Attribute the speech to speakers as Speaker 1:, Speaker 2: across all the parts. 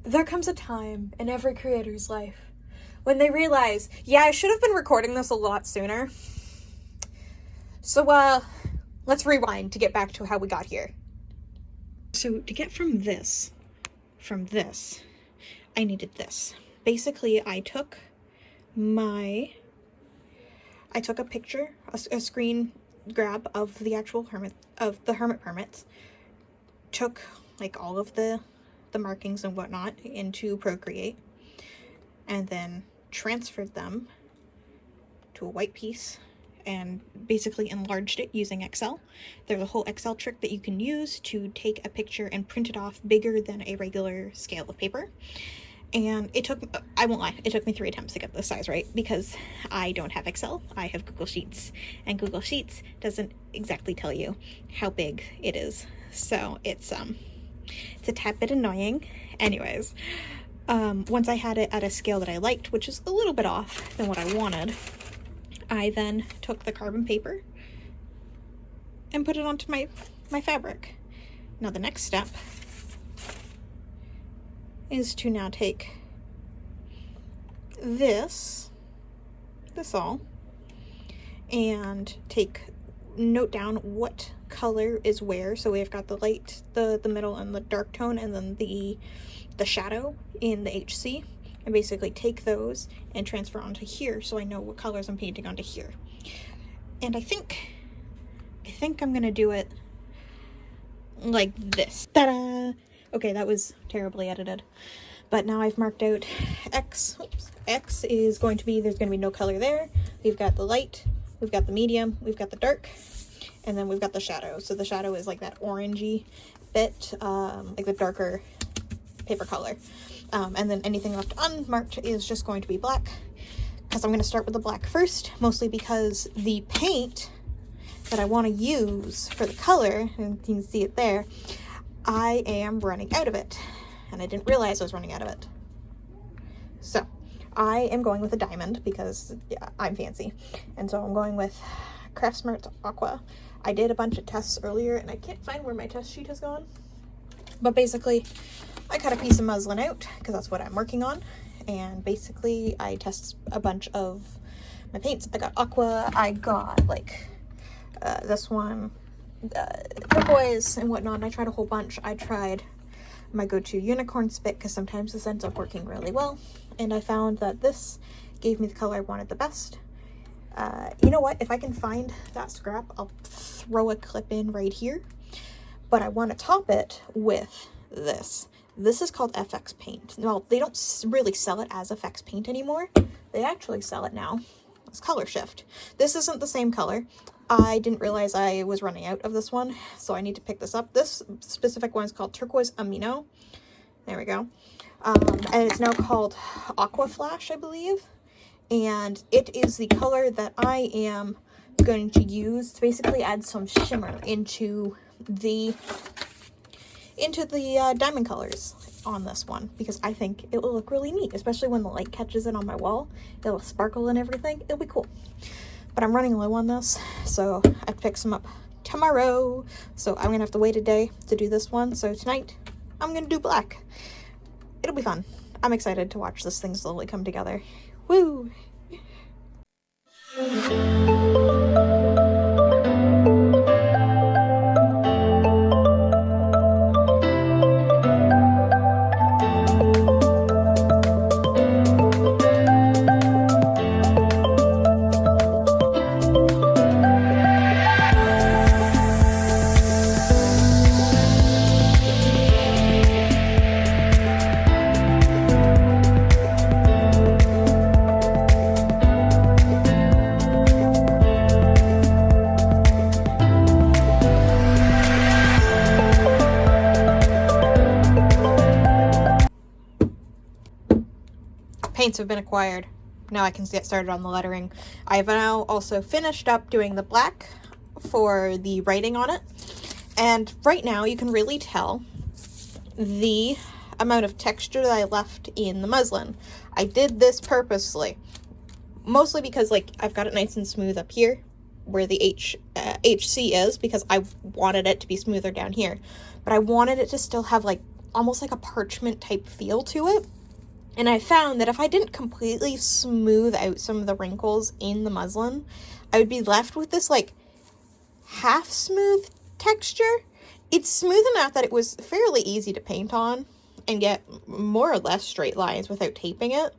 Speaker 1: There comes a time in every creator's life when they realize, yeah, I should have been recording this a lot sooner. So, let's rewind to get back to how we got here. So to get from this, I needed this. Basically, I took a picture, a screen grab of the actual Hermit, of the Hermit permits, took like all of the markings and whatnot into Procreate, and then transferred them to a white piece and basically enlarged it using Excel. There's a whole Excel trick that you can use to take a picture and print it off bigger than a regular scale of paper. And it took, I won't lie, it took me 3 attempts to get this size right, because I don't have Excel, I have Google Sheets, and Google Sheets doesn't exactly tell you how big it is. So it's a tad bit annoying. Anyways, once I had it at a scale that I liked, which is a little bit off than what I wanted, I then took the carbon paper and put it onto my fabric. Now the next step is to now take this all and note down what color is where. So we've got the light, the middle, and the dark tone, and then the shadow in the HC, and basically take those and transfer onto here so I know what colors I'm painting onto here. And I think I'm gonna do it like this. Ta-da! Okay, that was terribly edited, but now I've marked out X. Oops. X is going to be, there's going to be no color there. We've got the light, we've got the medium, we've got the dark, and then we've got the shadow. So the shadow is like that orangey bit, like the darker paper color. And then anything left unmarked is just going to be black, because I'm going to start with the black first, mostly because the paint that I want to use for the color, and you can see it there, I am running out of it, and I didn't realize I was running out of it. So I am going with a diamond because, yeah, I'm fancy, and so I'm going with Craft Smart Aqua. I did a bunch of tests earlier, and I can't find where my test sheet has gone, but basically I cut a piece of muslin out because that's what I'm working on, and basically I test a bunch of my paints. I got aqua, I got like this one, turquoise and whatnot, and I tried a whole bunch. I tried my go-to unicorn spit because sometimes this ends up working really well, and I found that this gave me the color I wanted the best. You know what, if I can find that scrap, I'll throw a clip in right here, but I want to top it with this. This is called FX paint. Well, they don't really sell it as FX paint anymore. They actually sell it now as Color Shift. This isn't the same color. I didn't realize I was running out of this one, so I need to pick this up. This specific one is called Turquoise Amino. There we go. And it's now called Aqua Flash, I believe. And it is the color that I am going to use to basically add some shimmer into the diamond colors on this one, because I think it will look really neat, especially when the light catches it on my wall. It'll sparkle and everything. It'll be cool. But I'm running low on this, so I pick some up tomorrow. So I'm gonna have to wait a day to do this one. So tonight, I'm gonna do black. It'll be fun. I'm excited to watch this thing slowly come together. Woo! Paints have been acquired. Now I can get started on the lettering. I have now also finished up doing the black for the writing on it. And right now you can really tell the amount of texture that I left in the muslin. I did this purposely. Mostly because like I've got it nice and smooth up here where the HC is, because I wanted it to be smoother down here. But I wanted it to still have like almost like a parchment type feel to it. And I found that if I didn't completely smooth out some of the wrinkles in the muslin, I would be left with this like half smooth texture. It's smooth enough that it was fairly easy to paint on and get more or less straight lines without taping it.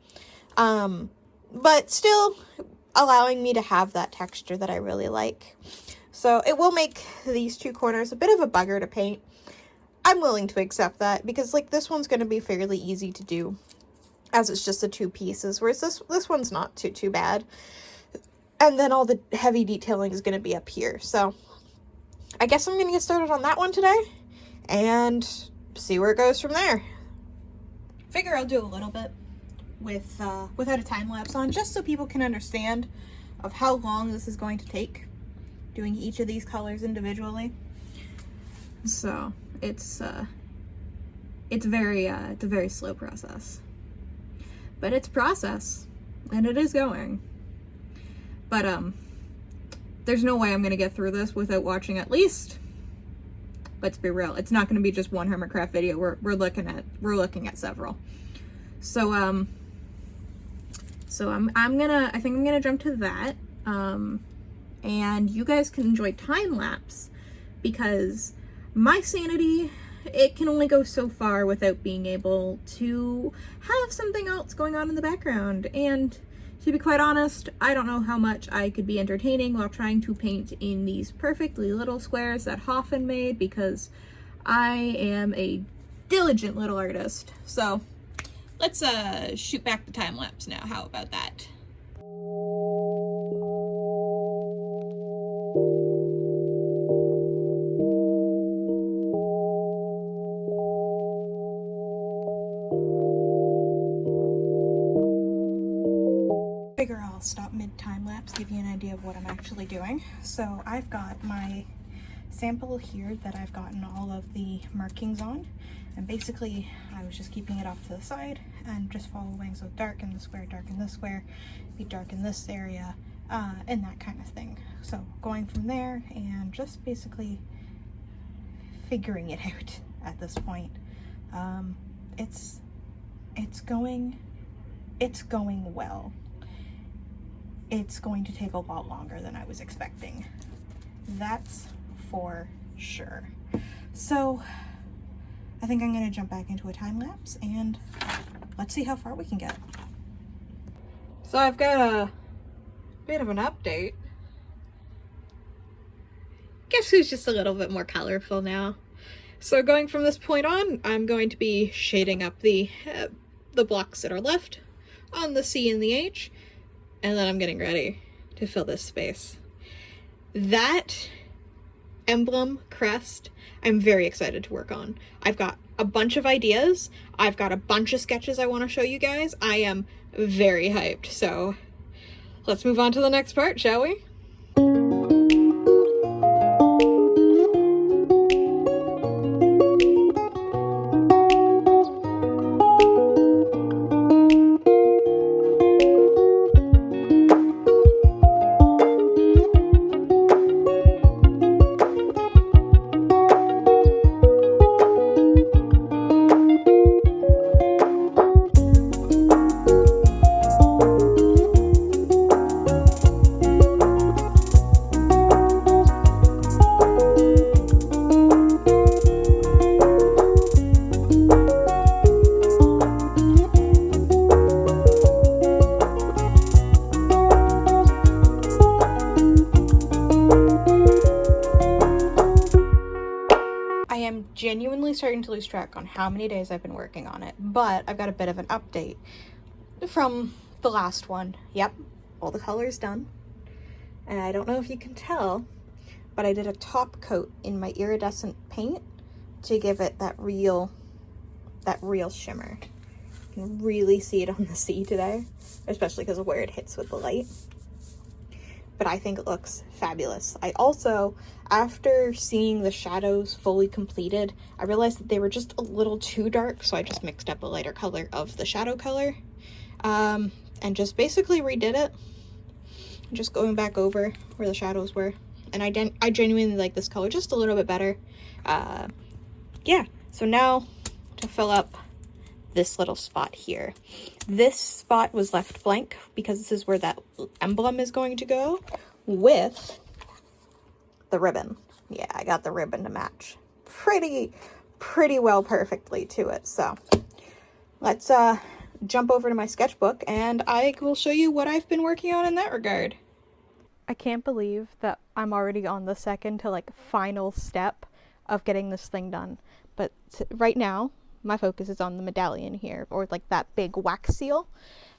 Speaker 1: But still allowing me to have that texture that I really like. So it will make these two corners a bit of a bugger to paint. I'm willing to accept that because like this one's going to be fairly easy to do as it's just the two pieces, whereas this one's not too bad. And then all the heavy detailing is going to be up here. So I guess I'm going to get started on that one today and see where it goes from there. Figure I'll do a little bit with without a time lapse on, just so people can understand of how long this is going to take doing each of these colors individually. So it's a very slow process, but it's a process and it is going. But there's no way I'm gonna get through this without watching at least, let's be real, it's not gonna be just one HermitCraft video. We're looking at several. So I think I'm gonna jump to that. And you guys can enjoy time lapse because my sanity, it can only go so far without being able to have something else going on in the background. And to be quite honest, I don't know how much I could be entertaining while trying to paint in these perfectly little squares that Hoffen made, because I am a diligent little artist. So let's shoot back the time lapse now. How about that? Figure I'll stop mid-time lapse, give you an idea of what I'm actually doing. So I've got my sample here that I've gotten all of the markings on, and basically I was just keeping it off to the side and just following, so dark in this square, dark in this square, be dark in this area, and that kind of thing. So going from there and just basically figuring it out at this point. It's going well. It's going to take a lot longer than I was expecting. That's for sure. So I think I'm going to jump back into a time lapse and let's see how far we can get. So I've got a bit of an update. Guess who's just a little bit more colorful now? So going from this point on, I'm going to be shading up the blocks that are left on the C and the H, and then I'm getting ready to fill this space. That emblem crest, I'm very excited to work on. I've got a bunch of ideas. I've got a bunch of sketches I want to show you guys. I am very hyped. So let's move on to the next part, shall we? Genuinely starting to lose track on how many days I've been working on it, but I've got a bit of an update from the last one. Yep, all the colors done, and I don't know if you can tell, but I did a top coat in my iridescent paint to give it that real shimmer. You can really see it on the sea today, especially because of where it hits with the light. But I think it looks fabulous. I also, after seeing the shadows fully completed, I realized that they were just a little too dark, so I just mixed up a lighter color of the shadow color, and just basically redid it, just going back over where the shadows were. And I genuinely like this color just a little bit better. Yeah, so now to fill up this little spot here. This spot was left blank because this is where that emblem is going to go with the ribbon. Yeah, I got the ribbon to match pretty well perfectly to it. So let's jump over to my sketchbook and I will show you what I've been working on in that regard. I can't believe that I'm already on the second to like final step of getting this thing done. But right now, my focus is on the medallion here, or like that big wax seal.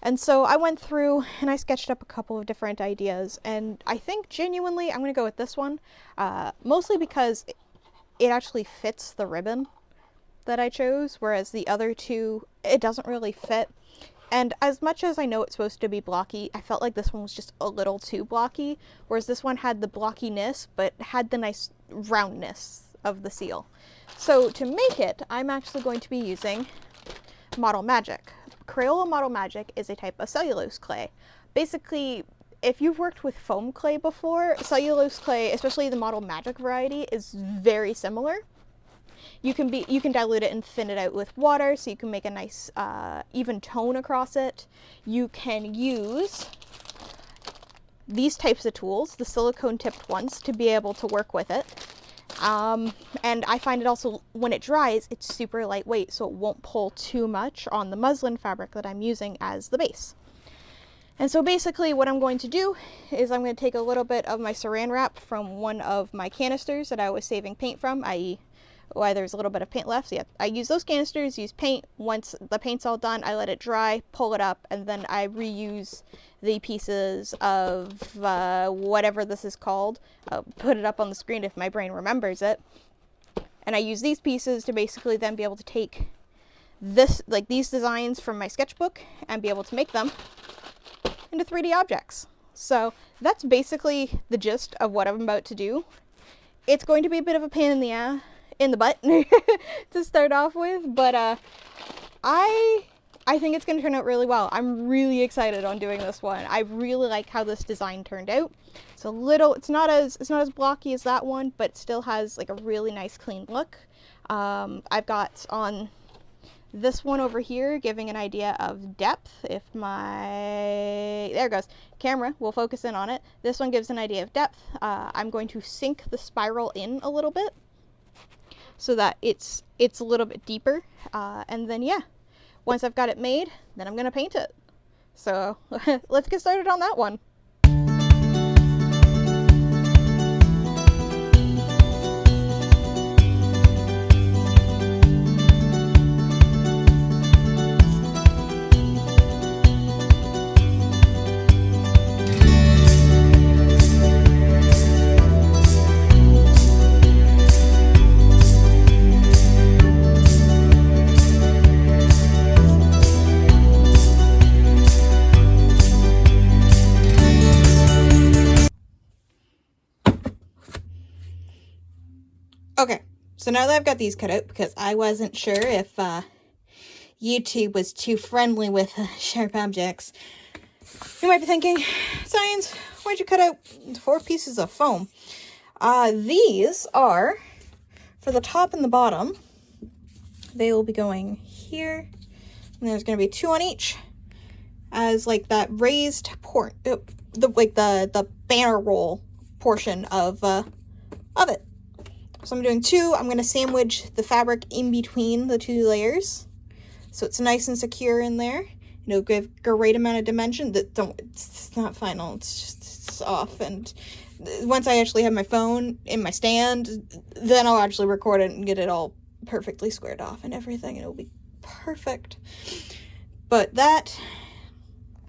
Speaker 1: And so I went through and I sketched up a couple of different ideas, and I think genuinely I'm going to go with this one, mostly because it actually fits the ribbon that I chose, whereas the other two, it doesn't really fit. And as much as I know it's supposed to be blocky, I felt like this one was just a little too blocky, whereas this one had the blockiness, but had the nice roundness of the seal. So to make it, I'm actually going to be using Model Magic. Crayola Model Magic is a type of cellulose clay. Basically, if you've worked with foam clay before, cellulose clay, especially the Model Magic variety, is very similar. You can dilute it and thin it out with water, so you can make a nice even tone across it. You can use these types of tools, the silicone tipped ones, to be able to work with it. And I find it also, when it dries, it's super lightweight, so it won't pull too much on the muslin fabric that I'm using as the base. And so basically what I'm going to do is I'm going to take a little bit of my saran wrap from one of my canisters that I was saving paint from, i.e. why there's a little bit of paint left. So yeah, I use those canisters, use paint. Once the paint's all done, I let it dry, pull it up, and then I reuse the pieces of whatever this is called. I'll put it up on the screen if my brain remembers it. And I use these pieces to basically then be able to take this, like these designs from my sketchbook, and be able to make them into 3D objects. So that's basically the gist of what I'm about to do. It's going to be a bit of a pain in the butt to start off with, but I think it's going to turn out really well. I'm really excited on doing this one. I really like how this design turned out. It's not as blocky as that one, but it still has like a really nice clean look. I've got on this one over here giving an idea of depth. If there it goes, camera will focus in on it. This one gives an idea of depth. I'm going to sink the spiral in a little bit so that it's a little bit deeper. And then yeah, once I've got it made, then I'm gonna paint it. So let's get started on that one. Okay, so now that I've got these cut out, because I wasn't sure if YouTube was too friendly with sharp objects, you might be thinking, Science, why'd you cut out 4 pieces of foam? These are for the top and the bottom. They will be going here, and there's going to be 2 on each, as like that raised the banner roll portion of it. So I'm doing 2. I'm going to sandwich the fabric in between the 2 layers, so it's nice and secure in there. It'll give a great amount of dimension. It's not final. It's off. And once I actually have my phone in my stand, then I'll actually record it and get it all perfectly squared off and everything. It'll be perfect. But that,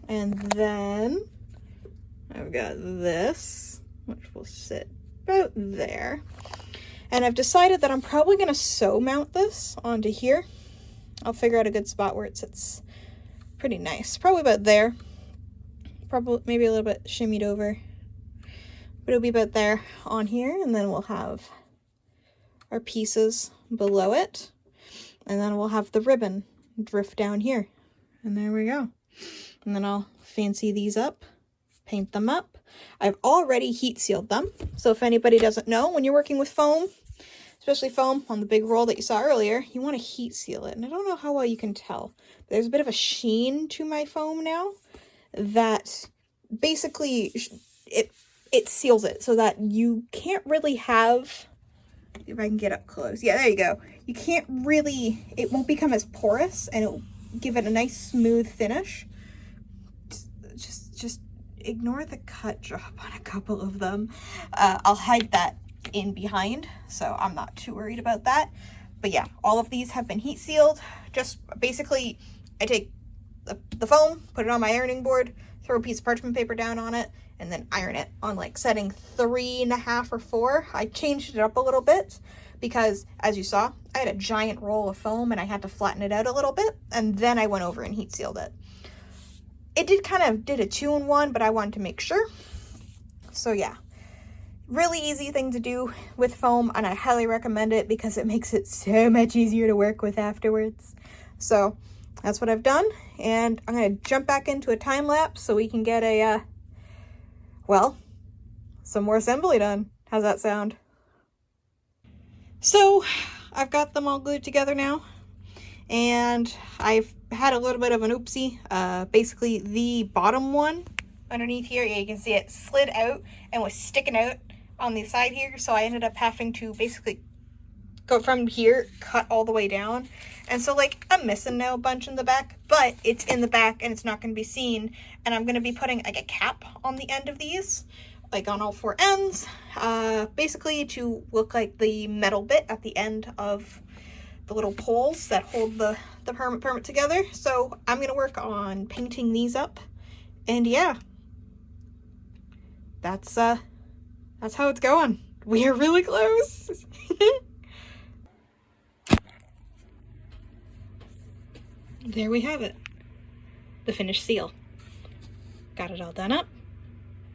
Speaker 1: and then I've got this, which will sit about there. And I've decided that I'm probably going to sew mount this onto here. I'll figure out a good spot where it sits pretty nice. Probably about there. Probably maybe a little bit shimmied over. But it'll be about there on here. And then we'll have our pieces below it. And then we'll have the ribbon drift down here. And there we go. And then I'll fancy these up, paint them up. I've already heat sealed them. So if anybody doesn't know, when you're working with foam, especially foam on the big roll that you saw earlier, you want to heat seal it. And I don't know how well you can tell, but there's a bit of a sheen to my foam now that basically it seals it so that you can't really have, if I can get up close. Yeah, there you go. You can't really, it won't become as porous and it'll give it a nice smooth finish. Just ignore the cut job on a couple of them. I'll hide that in behind, so I'm not too worried about that. But yeah, all of these have been heat sealed. Just basically, I take the foam, put it on my ironing board, throw a piece of parchment paper down on it, and then iron it on like setting 3.5 or 4. I changed it up a little bit because, as you saw, I had a giant roll of foam and I had to flatten it out a little bit, and then I went over and heat sealed it. It did a 2-in-1, but I wanted to make sure. So yeah, really easy thing to do with foam, and I highly recommend it because it makes it so much easier to work with afterwards. So that's what I've done, and I'm going to jump back into a time lapse so we can get a, well, some more assembly done. How's that sound? So I've got them all glued together now, and I've had a little bit of an oopsie. Basically the bottom one underneath here, yeah, you can see it slid out and was sticking out on the side here, so I ended up having to basically go from here, cut all the way down, and so like I'm missing now a bunch in the back, but it's in the back and it's not going to be seen, and I'm going to be putting like a cap on the end of these, like on all 4 ends, basically to look like the metal bit at the end of the little poles that hold the permit together. So I'm going to work on painting these up, and yeah, that's how it's going. We are really close. There we have it, the finished seal. Got it all done up.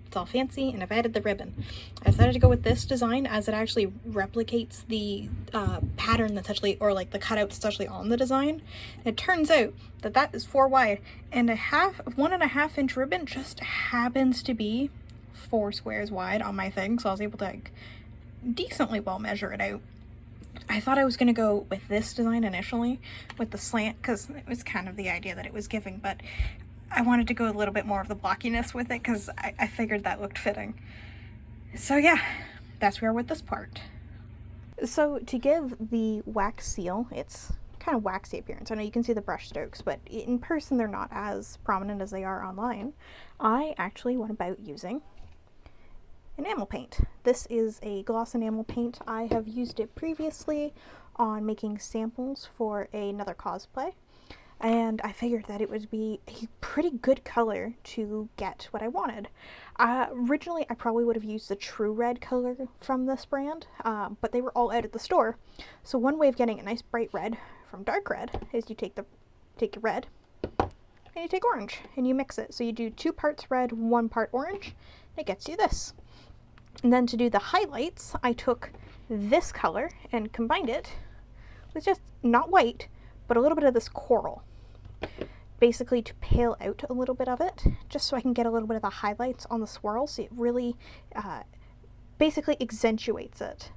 Speaker 1: It's all fancy, and I've added the ribbon. I decided to go with this design as it actually replicates the pattern that's actually, or like the cutout that's actually on the design. And it turns out that that is 4 wide, and 1.5 inch ribbon just happens to be 4 squares wide on my thing, so I was able to like decently well measure it out. I thought I was going to go with this design initially with the slant because it was kind of the idea that it was giving, but I wanted to go a little bit more of the blockiness with it because I figured that looked fitting. So yeah, that's where we're with this part. So to give the wax seal its kind of waxy appearance, I know you can see the brush strokes, but in person they're not as prominent as they are online, I actually went about using enamel paint. This is a gloss enamel paint. I have used it previously on making samples for another cosplay, and I figured that it would be a pretty good color to get what I wanted. Originally, I probably would have used the True Red color from this brand, but they were all out at the store. So one way of getting a nice bright red from dark red is you take your red and you take orange and you mix it. So you do 2 parts red, 1 part orange, and it gets you this. And then to do the highlights, I took this color and combined it with just not white, but a little bit of this coral, basically to pale out a little bit of it, just so I can get a little bit of the highlights on the swirl, so it really basically accentuates it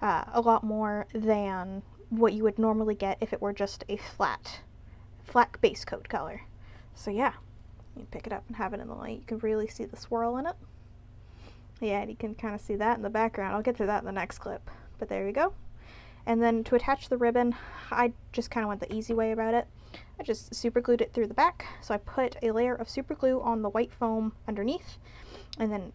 Speaker 1: a lot more than what you would normally get if it were just a flat base coat color. So yeah, you pick it up and have it in the light. You can really see the swirl in it. Yeah, and you can kind of see that in the background. I'll get to that in the next clip, but there you go. And then to attach the ribbon, I just kind of went the easy way about it. I just super glued it through the back. So I put a layer of super glue on the white foam underneath, and then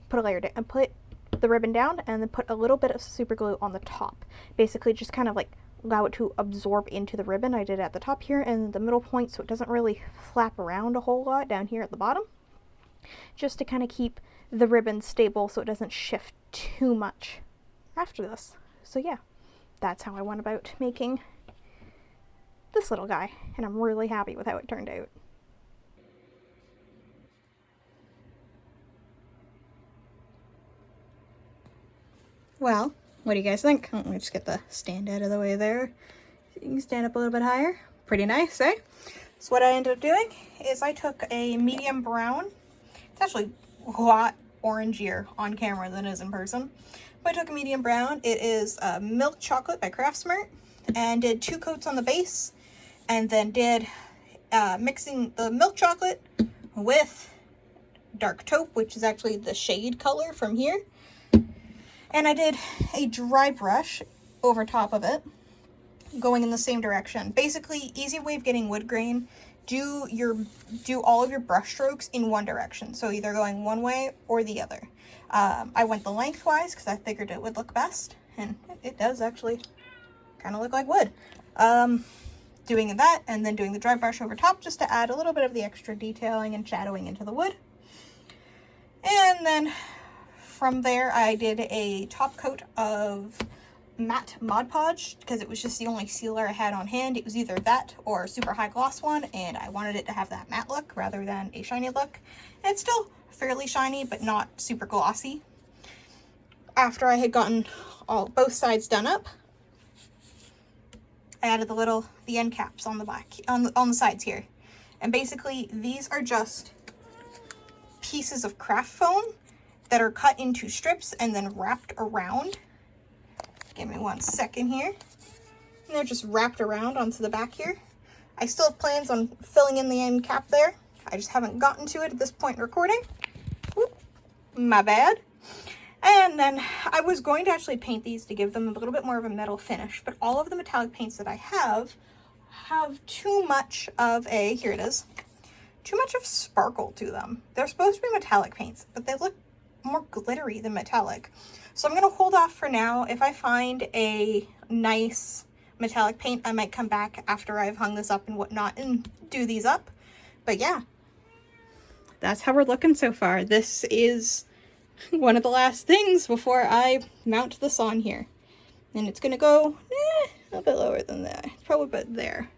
Speaker 1: put a layer down, and put the ribbon down, and then put a little bit of super glue on the top. Basically just kind of like allow it to absorb into the ribbon. I did it at the top here and the middle point, so it doesn't really flap around a whole lot down here at the bottom, just to kind of keep the ribbon stable so it doesn't shift too much after this. So yeah, that's how I went about making this little guy, and I'm really happy with how it turned out. Well, what do you guys think? Let me just get the stand out of the way there. So you can stand up a little bit higher. Pretty nice, eh? So what I ended up doing is I took a medium brown. It's actually a lot orangier on camera than it is in person. I took a medium brown. It is Milk Chocolate by Craftsmart, and did 2 coats on the base, and then did mixing the milk chocolate with dark taupe, which is actually the shade color from here. And I did a dry brush over top of it, going in the same direction. Basically, easy way of getting wood grain, do all of your brush strokes in one direction. So either going one way or the other. I went the lengthwise because I figured it would look best, and it does actually kind of look like wood. Doing that, and then doing the dry brush over top just to add a little bit of the extra detailing and shadowing into the wood. And then from there, I did a top coat of matte Mod Podge because it was just the only sealer I had on hand. It was either that or a super high gloss one, and I wanted it to have that matte look rather than a shiny look. And it's still fairly shiny, but not super glossy. After I had gotten both sides done up, I added the end caps on the back, on the sides here. And basically, these are just pieces of craft foam that are cut into strips and then wrapped around. Give me 1 second here. And they're just wrapped around onto the back here. I still have plans on filling in the end cap there. I just haven't gotten to it at this point in recording. Whoop, my bad. And then I was going to actually paint these to give them a little bit more of a metal finish, but all of the metallic paints that I have too much of here it is, too much of sparkle to them. They're supposed to be metallic paints, but they look more glittery than metallic. So I'm going to hold off for now. If I find a nice metallic paint, I might come back after I've hung this up and whatnot and do these up. But yeah, that's how we're looking so far. This is one of the last things before I mount this on here. And it's going to go a little bit lower than that. Probably about there.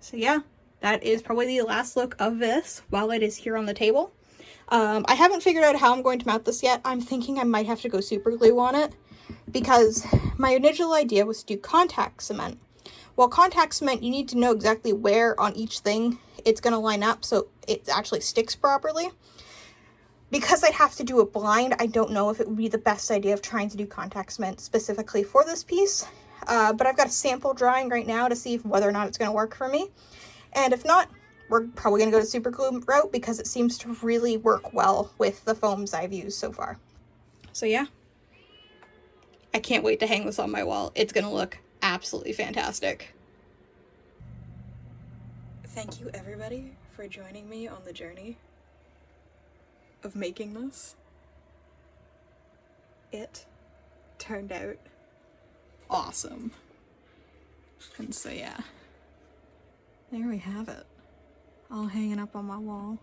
Speaker 1: So yeah, that is probably the last look of this while it is here on the table. I haven't figured out how I'm going to mount this yet. I'm thinking I might have to go super glue on it because my initial idea was to do contact cement. Well, contact cement, you need to know exactly where on each thing it's going to line up so it actually sticks properly. Because I'd have to do it blind, I don't know if it would be the best idea of trying to do contact cement specifically for this piece. But I've got a sample drawing right now to see whether or not it's going to work for me. And if not, we're probably going to go to super glue route because it seems to really work well with the foams I've used so far. So yeah, I can't wait to hang this on my wall. It's going to look absolutely fantastic. Thank you everybody for joining me on the journey of making this. It turned out awesome. And so yeah, there we have it. All hanging up on my wall.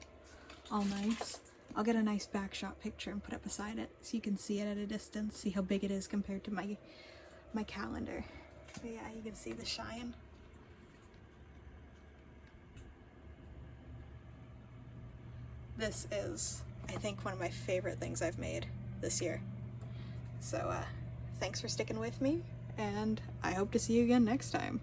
Speaker 1: All nice. I'll get a nice back shot picture and put it beside it so you can see it at a distance, see how big it is compared to my calendar. So yeah, you can see the shine. This is, I think, one of my favorite things I've made this year. So thanks for sticking with me, and I hope to see you again next time.